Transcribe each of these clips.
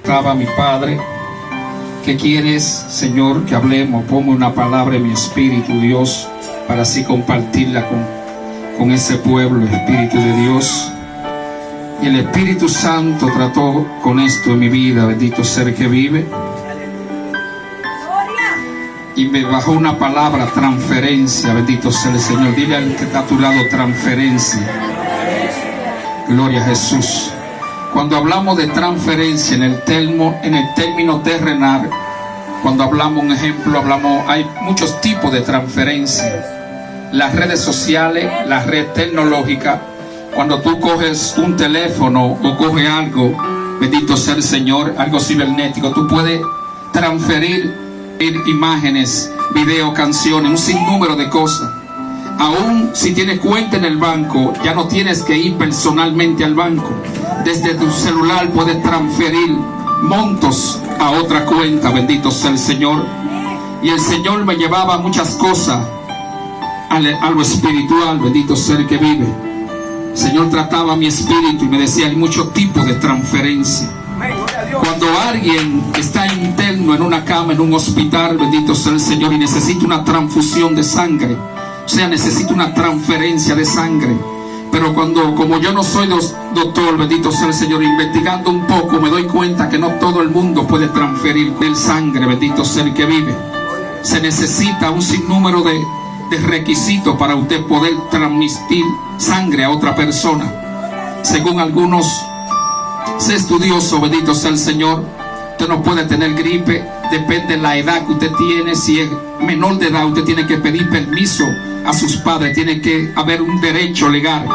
preguntaba a mi padre: ¿qué quieres, Señor, que hablemos? Ponme una palabra en mi espíritu, Dios, para así compartirla con ese pueblo, Espíritu de Dios. Y el Espíritu Santo trató con esto en mi vida, bendito ser que vive. Y me bajó una palabra: transferencia, bendito sea el Señor. Dile al que está a tu lado: transferencia. Gloria a Jesús. Cuando hablamos de transferencia en el término terrenal, cuando hablamos, un ejemplo, hay muchos tipos de transferencia. Las redes sociales, la red tecnológica, cuando tú coges un teléfono o coges algo, bendito sea el Señor, algo cibernético, tú puedes transferir imágenes, videos, canciones, un sinnúmero de cosas. Aún si tienes cuenta en el banco, ya no tienes que ir personalmente al banco. Desde tu celular puedes transferir montos a otra cuenta, bendito sea el Señor. Y el Señor me llevaba muchas cosas a lo espiritual, bendito sea el que vive. El Señor trataba mi espíritu y me decía: hay muchos tipos de transferencia. Cuando alguien está interno en una cama, en un hospital, bendito sea el Señor, y necesita una transfusión de sangre, o sea, necesita una transferencia de sangre. Pero como yo no soy doctor, bendito sea el Señor, investigando un poco, me doy cuenta que no todo el mundo puede transferir el sangre, bendito sea el que vive. Se necesita un sinnúmero de requisitos para usted poder transmitir sangre a otra persona. Según algunos estudiosos, bendito sea el Señor, usted no puede tener gripe, depende de la edad que usted tiene. Si es menor de edad, usted tiene que pedir permiso a sus padres, tiene que haber un derecho legal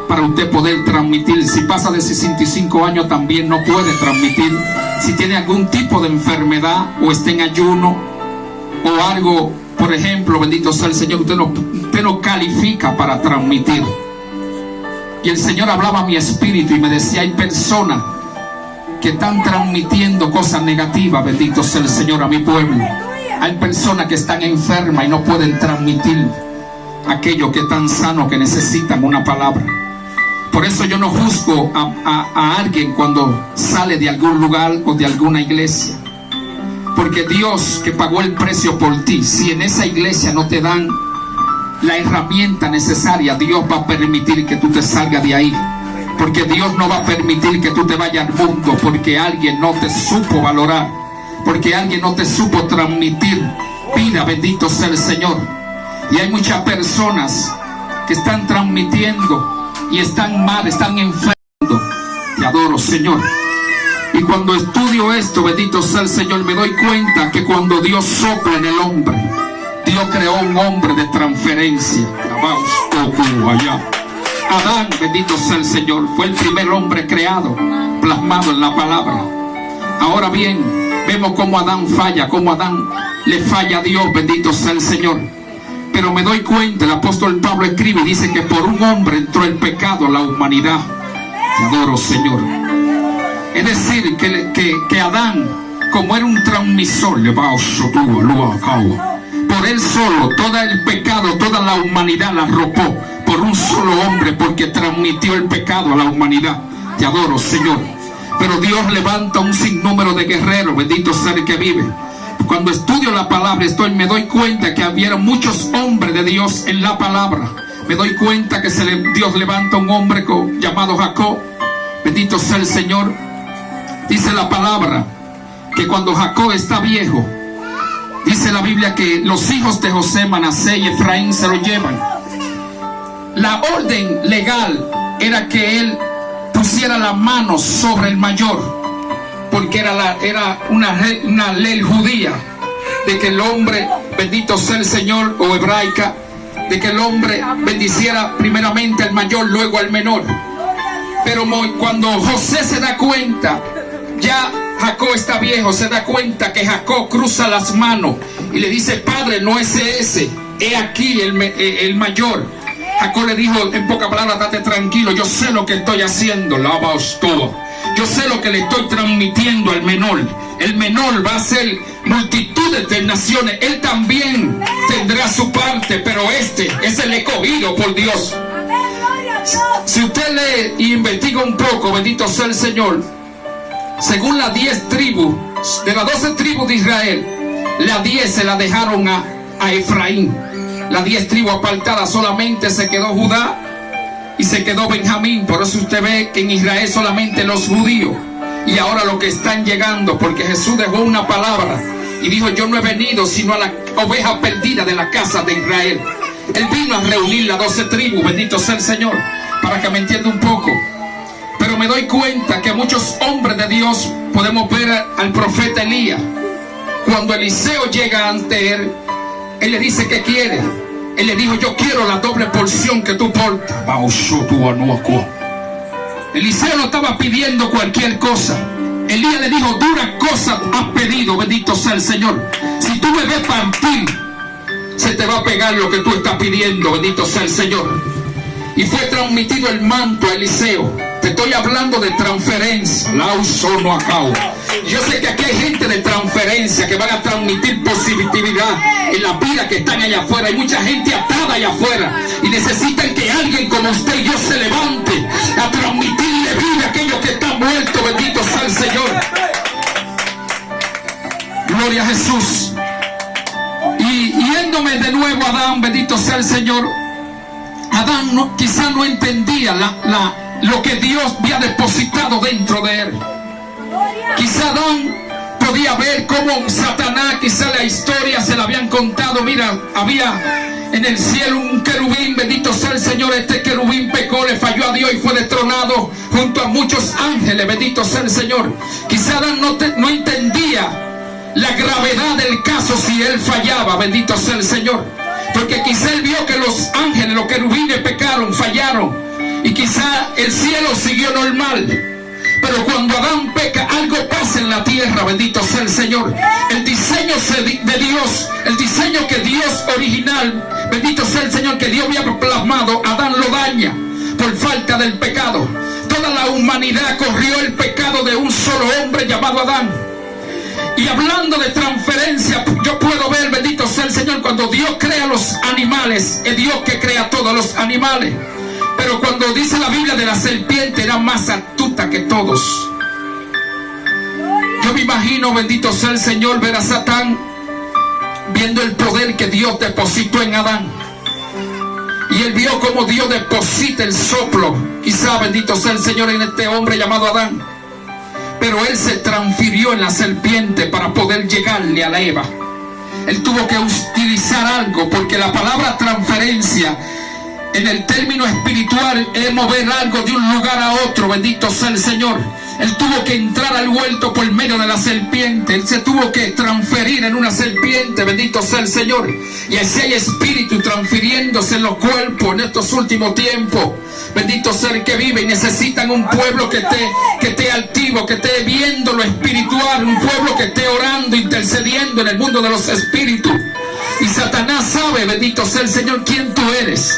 para usted poder transmitir. Si pasa de 65 años también no puede transmitir. Si tiene algún tipo de enfermedad o está en ayuno o algo, por ejemplo, bendito sea el Señor, usted no califica para transmitir. Y el Señor hablaba a mi espíritu y me decía: hay personas que están transmitiendo cosas negativas, bendito sea el Señor, a mi pueblo. Hay personas que están enfermas y no pueden transmitir aquellos que están sanos, que necesitan una palabra. Por eso yo no juzgo a alguien cuando sale de algún lugar o de alguna iglesia, porque Dios, que pagó el precio por ti, si en esa iglesia no te dan la herramienta necesaria, Dios va a permitir que tú te salgas de ahí. Porque Dios no va a permitir que tú te vayas al mundo porque alguien no te supo valorar, porque alguien no te supo transmitir vida, bendito sea el Señor. Y hay muchas personas que están transmitiendo y están mal, están enfermos. Te adoro, Señor. Y cuando estudio esto, bendito sea el Señor, me doy cuenta que cuando Dios sopla en el hombre, Dios creó un hombre de transferencia. Adán, bendito sea el Señor, fue el primer hombre creado, plasmado en la palabra. Ahora bien, vemos cómo Adán falla, cómo Adán le falla a Dios, bendito sea el Señor. Pero me doy cuenta, el apóstol Pablo escribe y dice que por un hombre entró el pecado a la humanidad. Te adoro, Señor. Es decir, que Adán, como era un transmisor, por él solo, todo el pecado, toda la humanidad la arropó por un solo hombre, porque transmitió el pecado a la humanidad. Te adoro, Señor. Pero Dios levanta un sinnúmero de guerreros, bendito sea el que vive. Cuando estudio la palabra, me doy cuenta que había muchos hombres de Dios en la palabra. Me doy cuenta que Dios levanta un hombre llamado Jacob. Bendito sea el Señor. Dice la palabra que cuando Jacob está viejo, dice la Biblia que los hijos de José, Manasés y Efraín se lo llevan. La orden legal era que él pusiera la mano sobre el mayor, porque era una ley judía de que el hombre, bendito sea el Señor, o hebraica, de que el hombre bendiciera primeramente al mayor, luego al menor. Pero cuando José se da cuenta, ya Jacob está viejo, se da cuenta que Jacob cruza las manos y le dice: padre, no es ese, he aquí el mayor. Jacob le dijo en pocas palabras: date tranquilo, yo sé lo que estoy haciendo, yo sé lo que le estoy transmitiendo al menor. El menor va a ser multitudes de naciones, él también tendrá su parte, pero este es el escogido por Dios. Si usted lee y investiga un poco, bendito sea el Señor, según las 10 tribus, de las 12 tribus de Israel, las 10 se la dejaron a Efraín. Las 10 tribus apartadas, solamente se quedó Judá y se quedó Benjamín. Por eso usted ve que en Israel solamente los judíos. Y ahora los que están llegando, porque Jesús dejó una palabra y dijo: yo no he venido sino a la oveja perdida de la casa de Israel. Él vino a reunir las 12 tribus, bendito sea el Señor, para que me entienda un poco. Pero me doy cuenta que muchos hombres de Dios podemos ver al profeta Elías. Cuando Eliseo llega ante él, él le dice: ¿qué quiere? Él le dijo: yo quiero la doble porción que tú portas. Eliseo no estaba pidiendo cualquier cosa. Elías le dijo: duras cosas has pedido, bendito sea el Señor. Si tú me ves partir, se te va a pegar lo que tú estás pidiendo, bendito sea el Señor. Y fue transmitido el manto a Eliseo. Te estoy hablando de transferencia. Yo sé que aquí hay gente de transferencia que van a transmitir positividad en la vida que están allá afuera. Hay mucha gente atada allá afuera y necesitan que alguien como usted y yo se levante a transmitirle vida a aquellos que están muertos. Bendito sea el Señor. Gloria a Jesús. Y yéndome de nuevo a Adán, bendito sea el Señor. Adán quizá no entendía lo que Dios había depositado dentro de él. Quizá Adán podía ver cómo Satanás, quizá la historia se la habían contado. Mira, había en el cielo un querubín, bendito sea el Señor. Este querubín pecó, le falló a Dios y fue destronado junto a muchos ángeles, bendito sea el Señor. Quizá Adán no entendía la gravedad del caso si él fallaba, bendito sea el Señor. Porque quizá él vio que los ángeles, los querubines pecaron, fallaron, y quizá el cielo siguió normal. Pero cuando Adán peca, algo pasa en la tierra, bendito sea el Señor. El diseño de Dios, el diseño que Dios original, bendito sea el Señor, que Dios había plasmado, Adán lo daña por falta del pecado. Toda la humanidad corrió el pecado de un solo hombre llamado Adán. Y hablando de transferencia, yo puedo ver, bendito sea el Señor, cuando Dios crea los animales, es Dios que crea todos los animales. Pero cuando dice la Biblia de la serpiente, era más astuta que todos. Yo me imagino, bendito sea el Señor, ver a Satán viendo el poder que Dios depositó en Adán. Y él vio como Dios deposita el soplo, quizá, bendito sea el Señor, en este hombre llamado Adán. Pero él se transfirió en la serpiente para poder llegarle a la Eva. Él tuvo que utilizar algo, porque la palabra transferencia en el término espiritual es mover algo de un lugar a otro, bendito sea el Señor. Él tuvo que entrar al huerto por medio de la serpiente. Él se tuvo que transferir en una serpiente, bendito sea el Señor. Y así hay espíritu transfiriéndose en los cuerpos en estos últimos tiempos. Bendito sea el que vive, y necesitan un pueblo que esté activo, que esté viendo lo espiritual, un pueblo que esté orando, intercediendo en el mundo de los espíritus. Y Satanás sabe, bendito sea el Señor, quién tú eres.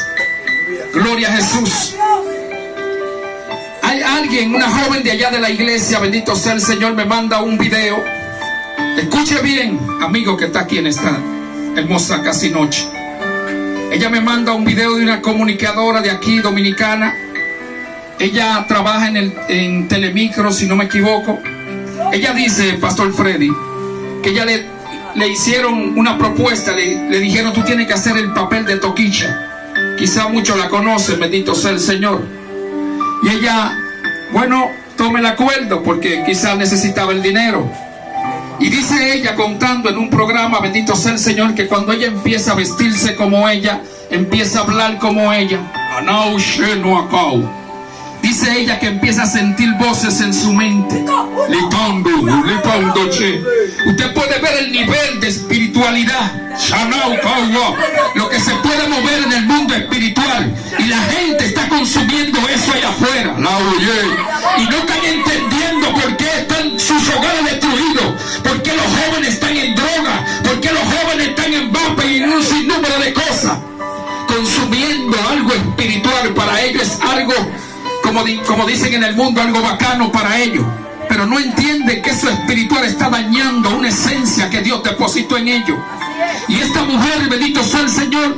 Gloria a Jesús. Hay alguien, una joven de allá de la iglesia, bendito sea el Señor, me manda un video. Escuche bien, amigo que está aquí en esta hermosa casi noche. Ella me manda un video de una comunicadora de aquí, dominicana. Ella trabaja en Telemicro, si no me equivoco. Ella dice, Pastor Freddy, que ella le hicieron una propuesta, le dijeron: tú tienes que hacer el papel de Toquicha. Quizá muchos la conocen, bendito sea el Señor. Y ella, bueno, tome el acuerdo, porque quizá necesitaba el dinero. Y dice ella, contando en un programa, bendito sea el Señor, que cuando ella empieza a vestirse como ella, empieza a hablar como ella, dice ella que empieza a sentir voces en su mente. Usted puede ver el nivel de espiritualidad, lo que se puede mover en el mundo espiritual, y la gente está consumiendo eso allá afuera. Y no están entendiendo por qué están sus hogares destruidos, por qué los jóvenes están en droga, por qué los jóvenes están en vape y en un sinnúmero de cosas, consumiendo algo espiritual. Para ellos es algo, como dicen en el mundo, algo bacano para ellos, pero no entienden que eso espiritual está dañando una esencia que Dios depositó en ellos. Y esta mujer, bendito sea el Señor,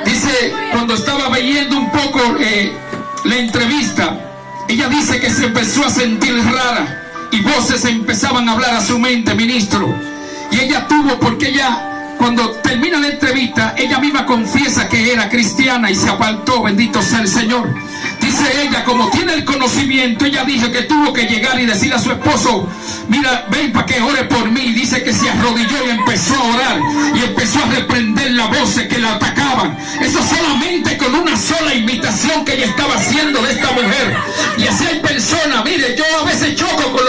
dice, cuando estaba viendo un poco la entrevista, ella dice que se empezó a sentir rara, y voces empezaban a hablar a su mente, ministro. Y ella tuvo, porque ella, cuando termina la entrevista, ella misma confiesa que era cristiana y se apartó, bendito sea el Señor. Dice ella, como tiene el conocimiento, ella dijo que tuvo que llegar y decirle a su esposo, mira, ven para que ore por mí. Dice que se arrodilló y empezó a orar y empezó a reprender las voces que la atacaban. Eso solamente con una sola invitación que ella estaba haciendo de esta mujer. Y así hay personas, mire, yo a veces choco con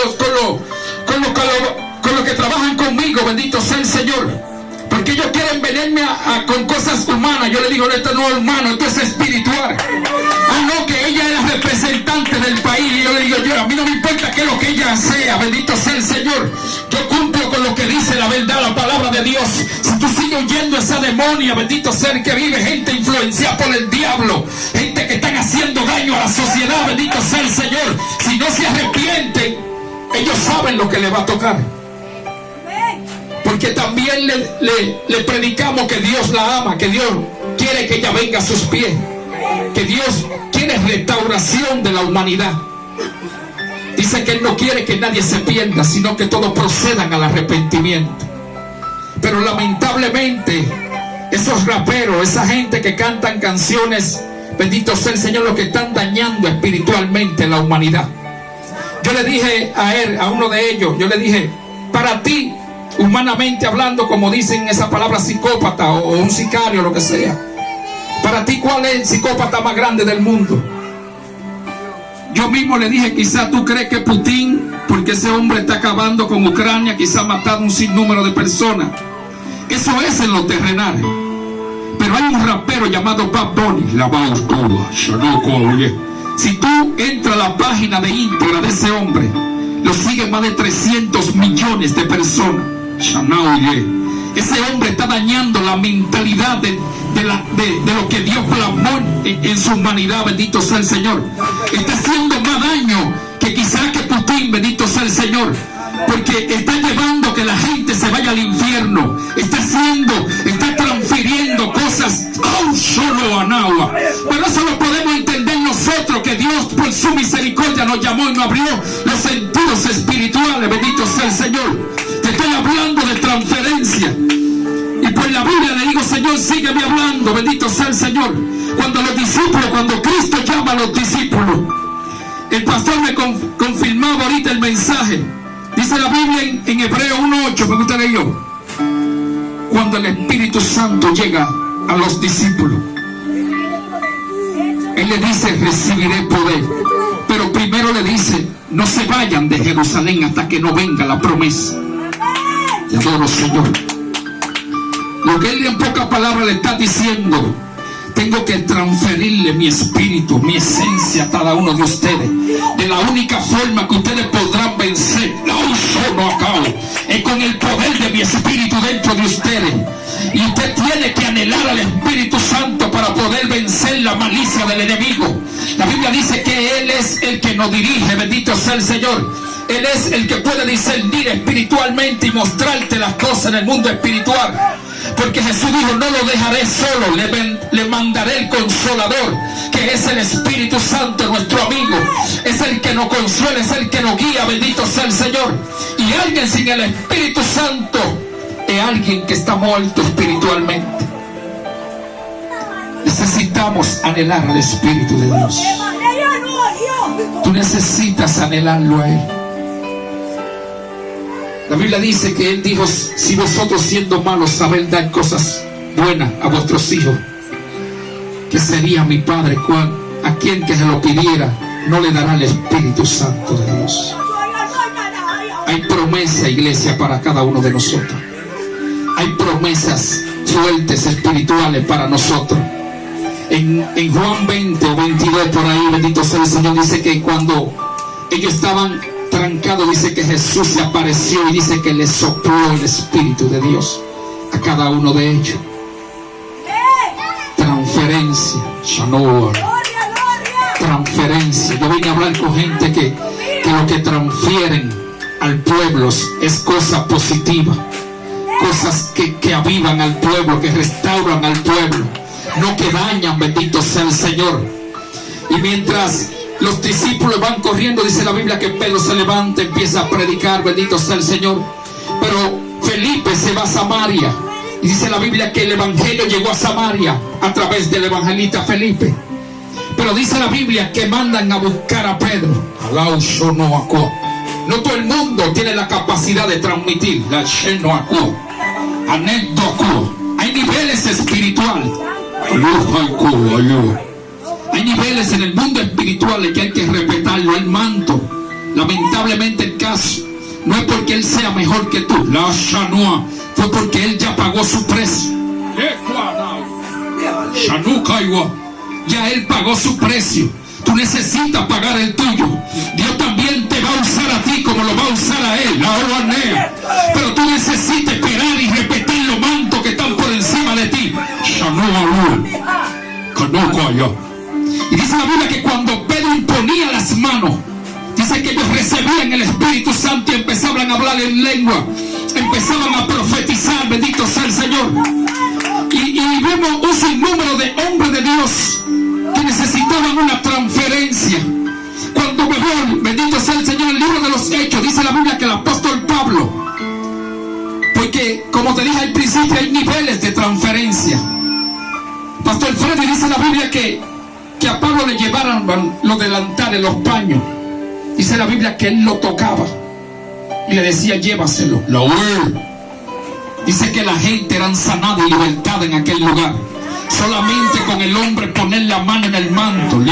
los que trabajan conmigo, bendito sea el Señor. Porque ellos quieren venirme con cosas humanas. Yo le digo, esto no es humano, esto es espiritual. Ah, no, que ella era representante del país. Y yo le digo, a mí no me importa qué es lo que ella sea, bendito sea el Señor. Yo cumplo con lo que dice la verdad, la palabra de Dios. Si tú sigues oyendo esa demonia, bendito sea el que vive, gente influenciada por el diablo, gente que están haciendo daño a la sociedad, bendito sea el Señor. Si no se arrepienten, ellos saben lo que les va a tocar. Porque también le predicamos que Dios la ama, que Dios quiere que ella venga a sus pies, que Dios quiere restauración de la humanidad. Dice que Él no quiere que nadie se pierda, sino que todos procedan al arrepentimiento. Pero lamentablemente esos raperos, esa gente que cantan canciones, bendito sea el Señor, los que están dañando espiritualmente la humanidad. Yo le dije a uno de ellos, yo le dije, para ti, humanamente hablando, como dicen esa palabra psicópata o un sicario, lo que sea, para ti, ¿cuál es el psicópata más grande del mundo? Yo mismo le dije, quizá tú crees que Putin, porque ese hombre está acabando con Ucrania, quizá ha matado un sinnúmero de personas. Eso es en lo terrenal. Pero hay un rapero llamado Bad Bunny, la Bautua, si tú entras a la página de Instagram de ese hombre, lo siguen más de 300 millones de personas. Ese hombre está dañando la mentalidad de lo que Dios plasmó en su humanidad, bendito sea el Señor. Está haciendo más daño que quizás que Putin, bendito sea el Señor, porque está llevando que la gente se vaya al infierno. Está transfiriendo cosas, solo a Nahua. Pero eso lo podemos entender nosotros, que Dios por su misericordia nos llamó y nos abrió los sentidos espirituales, bendito sea el Señor. Te estoy hablando de transferencia. Y por la Biblia le digo, Señor, sígueme hablando, bendito sea el Señor. Cuando Cristo llama a los discípulos, el pastor me confirmaba ahorita el mensaje. Dice la Biblia en Hebreos 1:8, me gusta leerlo. Cuando el Espíritu Santo llega a los discípulos, Él le dice, recibiré poder. Pero primero le dice, no se vayan de Jerusalén hasta que no venga la promesa. Te adoro, Señor. Lo que Él en pocas palabras le está diciendo, tengo que transferirle mi espíritu, mi esencia a cada uno de ustedes. De la única forma que ustedes podrán vencer, es con el poder de mi espíritu dentro de ustedes. Y usted tiene que anhelar al Espíritu Santo para poder vencer la malicia del enemigo. La Biblia dice que Él es el que nos dirige, bendito sea el Señor. Él es el que puede discernir espiritualmente y mostrarte las cosas en el mundo espiritual. Porque Jesús dijo, no lo dejaré solo, le mandaré el Consolador, que es el Espíritu Santo, nuestro amigo. Es el que nos consuela, es el que nos guía, bendito sea el Señor. Y alguien sin el Espíritu Santo es alguien que está muerto espiritualmente. Necesitamos anhelar al Espíritu de Dios. Tú necesitas anhelarlo a Él. La Biblia dice que Él dijo, si vosotros siendo malos sabéis dar cosas buenas a vuestros hijos, que sería mi Padre a quien que se lo pidiera no le dará el Espíritu Santo de Dios. Hay promesa, iglesia, para cada uno de nosotros. Hay promesas fuertes espirituales para nosotros. En Juan 20 o 22 por ahí, bendito sea el Señor, dice que cuando ellos estaban trancados, dice que Jesús se apareció y dice que le sopló el Espíritu de Dios a cada uno de ellos. Transferencia, transferencia. Yo vine a hablar con gente que lo que transfieren al pueblo es cosa positiva, cosas que avivan al pueblo, que restauran al pueblo, no que dañan, bendito sea el Señor. Y mientras Los discípulos van corriendo, dice la Biblia que Pedro se levanta, empieza a predicar, bendito sea el Señor. Pero Felipe se va a Samaria. Y dice la Biblia que el evangelio llegó a Samaria a través del evangelista Felipe. Pero dice la Biblia que mandan a buscar a Pedro. No todo el mundo tiene la capacidad de transmitir. Hay niveles espirituales. Hay niveles en el mundo espiritual que hay que respetarlo. El manto, lamentablemente el caso, no es porque él sea mejor que tú. Fue porque él ya pagó su precio. Ya él pagó su precio. Tú necesitas pagar el tuyo. Dios también te va a usar a ti como lo va a usar a él. Pero tú necesitas esperar y repetir los mantos que están por encima de ti. Y dice la Biblia que cuando Pedro imponía las manos, dice que ellos recibían el Espíritu Santo y empezaban a hablar en lengua, empezaban a profetizar, bendito sea el Señor. Y vemos un sinnúmero de hombres de Dios que necesitaban una transferencia. Cuando mejor, bendito sea el Señor, el libro de los Hechos, dice la Biblia que el apóstol Pablo, porque como te dije al principio, hay niveles de transferencia. Pastor Freddy, dice la Biblia que a Pablo le llevaran los delantales, los paños. Dice la Biblia que él lo tocaba y le decía, llévaselo. Dice que la gente era sanada y libertada en aquel lugar. Solamente con el hombre poner la mano en el manto.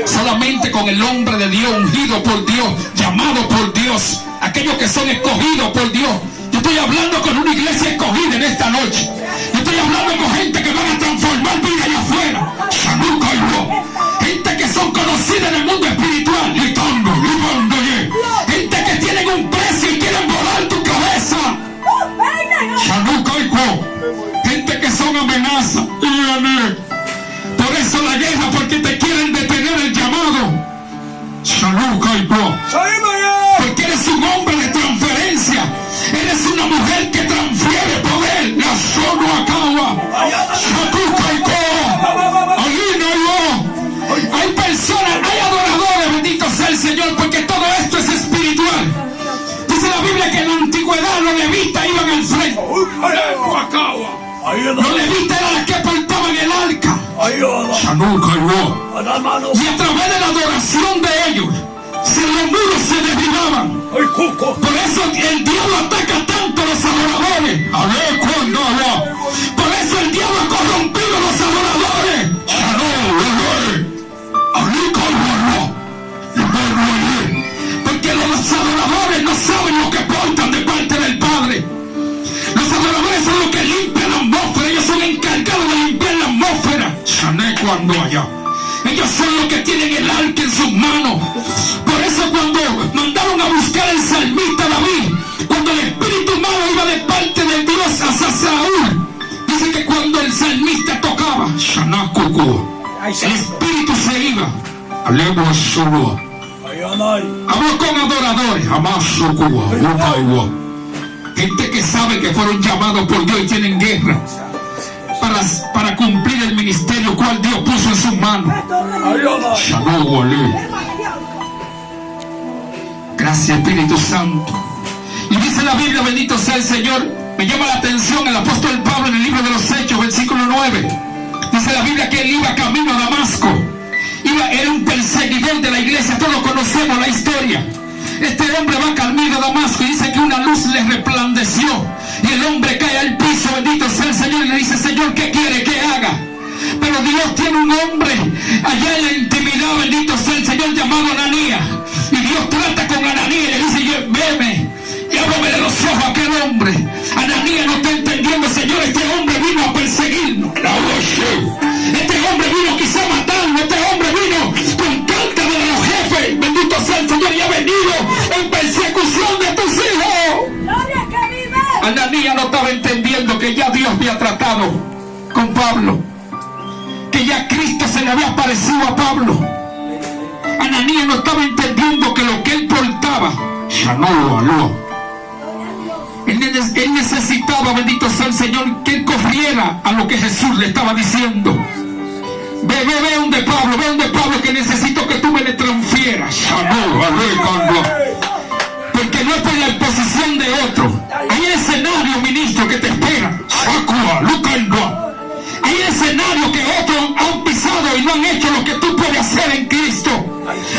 Solamente con el hombre de Dios, ungido por Dios, llamado por Dios, aquellos que son escogidos por Dios. Yo estoy hablando con una iglesia escogida en esta noche. Yo estoy hablando con gente que van a transformar vida allá afuera. Gente que son conocidas en el mundo espiritual. Gente que tienen un precio y quieren volar tu cabeza. Gente que son amenazas. Por eso la guerra, porque te quieren detener el llamado. Porque eres un hombre de transferencia. Eres una mujer que transfiere poder. Hay personas, hay adoradores, bendito sea el Señor, porque todo esto es espiritual. Dice la Biblia que en la antigüedad los levitas iban al frente. Los levitas eran los que portaban el arca. Y a través de la adoración de ellos, los muros se derribaban. Por eso el diablo ataca tanto a los adoradores. Por eso el diablo ha corrompido a los adoradores. Porque los adoradores no saben lo que portan de parte del Padre. Los adoradores son los que limpian la atmósfera. Ellos son encargados de limpiar la atmósfera. Ellos son los que tienen el arca en sus manos. Por eso cuando mandaron a buscar al salmista David, cuando el espíritu malo iba de parte de Dios hacia Saúl, dice que cuando el salmista tocaba, el espíritu se iba. Hablo con adoradores. Gente que sabe que fueron llamados por Dios y tienen guerra para cumplir el ministerio cual Dios puso en sus manos. Gracias, Espíritu Santo. Y dice la Biblia, bendito sea el Señor, me llama la atención el apóstol Pablo en el libro de los Hechos, versículo 9. Dice la Biblia que él iba camino a Damasco. Era un perseguidor de la iglesia, todos conocemos la historia. Este hombre va camino a Damasco y dice que una luz le resplandeció. Y el hombre cae al piso, bendito sea el Señor, y le dice, Señor, ¿qué quiere que haga? Pero Dios tiene un hombre allá en la intimidad, bendito sea el Señor, llamado Ananías. Y Dios trata con Ananías y le dice, veme y ábrame de los ojos a aquel hombre. Ananías no está entendiendo, Señor, este hombre vino a perseguirnos. Este hombre vino quizá a matarnos. Este hombre vino con carta de los jefes, bendito sea el Señor, y ha venido en persecución de tus hijos. Ananías no estaba entendiendo que ya Dios había tratado con Pablo, que ya Cristo se le había aparecido a Pablo. Ananías no estaba entendiendo que lo que él portaba, él necesitaba, bendito sea el Señor, que él corriera a lo que Jesús le estaba diciendo. Ve donde Pablo, que necesito que tú me le transfieras. Porque no es por la exposición de otro. Hay escenario, ministro, que te espera. Hay escenario que otros han pisado y no han hecho lo que tú puedes hacer en Cristo.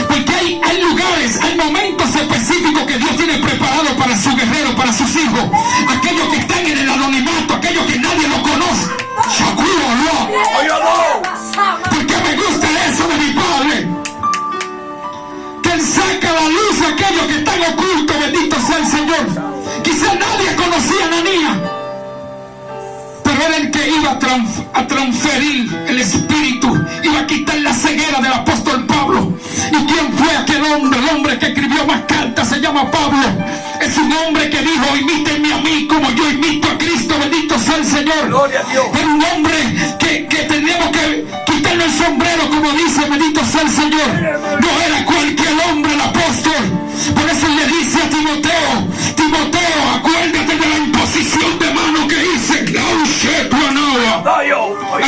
Porque hay lugares, hay momentos específicos que Dios tiene preparado para su guerrero, para sus hijos. Aquellos que están en el anonimato, aquellos que nadie lo conoce. Porque me gusta eso de mi Padre, que Él saca a la luz a aquellos que están ocultos. Bendito sea el Señor. Quizá nadie conocía a Ananías, pero era el que iba a transferir el espíritu, iba a quitar la ceguera del apóstol Pablo. ¿Y quién fue aquel hombre? El hombre que escribió más cartas se llama Pablo. Es un hombre que dijo: imítenme a mí como yo imito a Cristo. Bendito sea el Señor. Gloria a Dios. Era un hombre que tendríamos que quitarle el sombrero, como dice, bendito sea el Señor. No era cualquier hombre el apóstol. Por eso le dice a Timoteo, acuérdate de la imposición de mano que hice.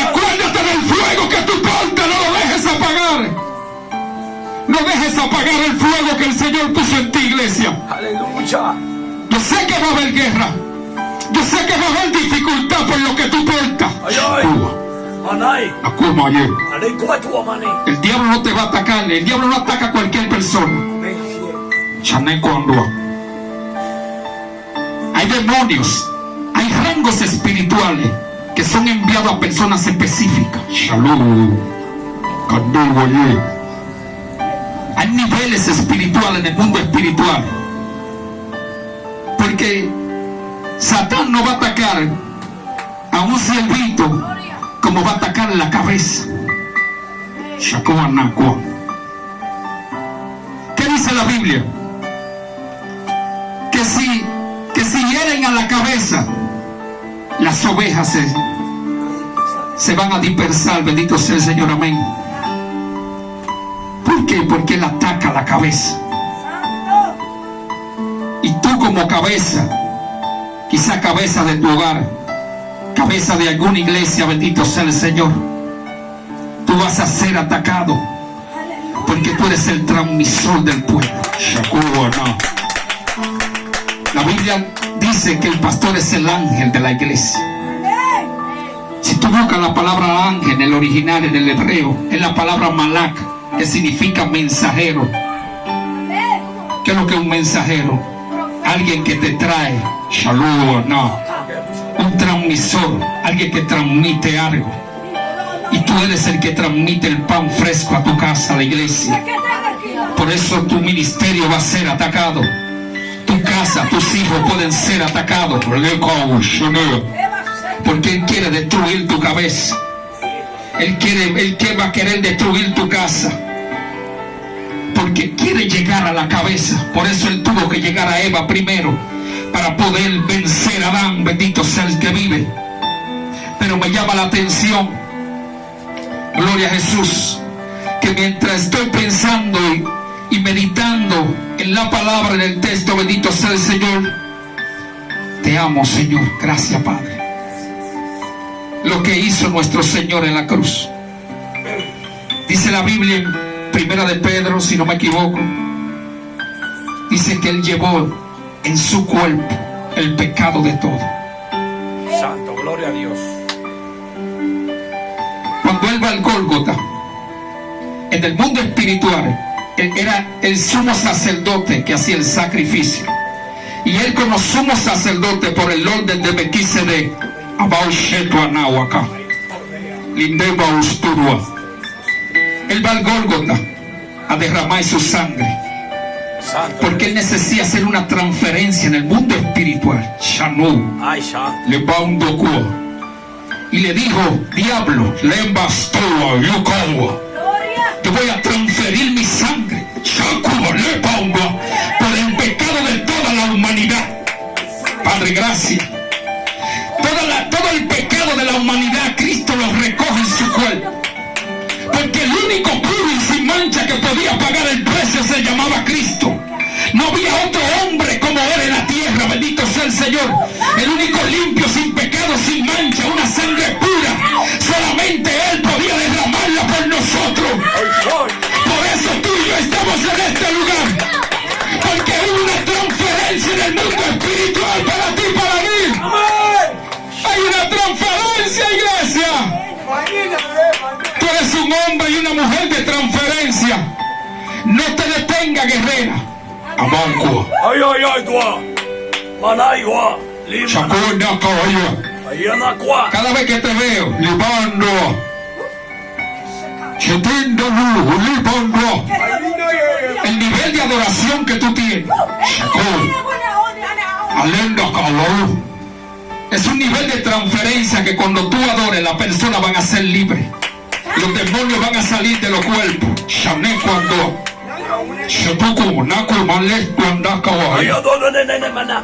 Acuérdate del fuego que tú portas, no lo dejes apagar. No dejes apagar el fuego que el Señor puso en ti, iglesia. Aleluya. Yo sé que va a haber guerra. Yo sé que va a haber dificultad por lo que tú portas. El diablo no te va a atacar. El diablo no ataca a cualquier persona. Hay demonios, hay rangos espirituales que son enviados a personas específicas. Hay niveles espirituales en el mundo espiritual. Porque Satán no va a atacar a un siervito como va a atacar la cabeza. ¿Qué dice la Biblia? Que si hieren a la cabeza, las ovejas se van a dispersar. Bendito sea el Señor, amén. ¿Por qué? Porque Él ataca la cabeza. Y tú como cabeza, quizá cabeza de tu hogar, cabeza de alguna iglesia, bendito sea el Señor, tú vas a ser atacado, porque tú eres el transmisor del pueblo. La Biblia dice que el pastor es el ángel de la iglesia. Si tú buscas la palabra ángel en el original, en el hebreo, es la palabra malak, que significa mensajero. ¿Qué es lo que es un mensajero? Alguien que te trae, un transmisor, alguien que transmite algo. Y tú eres el que transmite el pan fresco a tu casa, a la iglesia. Por eso tu ministerio va a ser atacado. Tu casa, tus hijos pueden ser atacados. Porque Él quiere destruir tu cabeza. Él va a querer destruir tu casa. Porque quiere llegar a la cabeza. Por eso Él tuvo que llegar a Eva primero, para poder vencer a Adán. Bendito sea el que vive. Pero me llama la atención, gloria a Jesús, que mientras estoy pensando y meditando en la palabra, en el texto, bendito sea el Señor, te amo, Señor. Gracias, Padre. Lo que hizo nuestro Señor en la cruz. Dice la Biblia en Primera de Pedro, si no me equivoco, dice que Él llevó en su cuerpo el pecado de todo. Santo, gloria a Dios. Cuando Él va al Gólgota, en el mundo espiritual, Él era el sumo sacerdote que hacía el sacrificio. Y Él, como sumo sacerdote por el orden de Melquisedec, Él va al Gólgota a derramar su sangre. Porque Él necesita hacer una transferencia en el mundo espiritual. Y le dijo: diablo, yo voy a transferir mi sangre por el pecado de toda la humanidad. Padre, gracias. Todo el pecado de la humanidad, Cristo lo recoge en su cuerpo. Porque el único puro y sin mancha que podía pagar el precio se llamaba Cristo. No había otro hombre como Él en la tierra, bendito sea el Señor. El único limpio, sin pecado, sin mancha, una sangre pura. Solamente Él podía derramarla por Por eso tú y yo estamos en este lugar. Porque hay una transferencia en el mundo espiritual para ti y para mí. Amén. Hay una transferencia, iglesia. Tú eres un hombre y una mujer de transferencia. No te detenga, guerrera. Amanco. Ay, ay, ay, tua. Manaigua. Lima. Chacona, caballo. Ayanacua. Cada vez que te veo, libando. Chetindo, libando. El nivel de adoración que tú tienes. Alenda, caballo. Es un nivel de transferencia que cuando tú adores, las personas van a ser libres. Los demonios van a salir de los cuerpos. Shané cuando. Shetuku, naku, malesto, anda, caballo. Ayadona, nene, maná.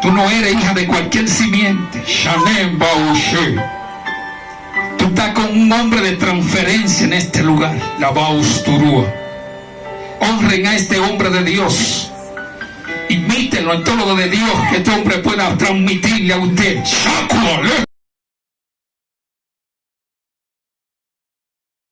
Tú no eres hija de cualquier simiente. Shané, Baushe. Tú estás con un hombre de transferencia en este lugar. La Bausturúa. Honren a este hombre de Dios. Imítenlo en todo lo de Dios que este hombre pueda transmitirle a usted.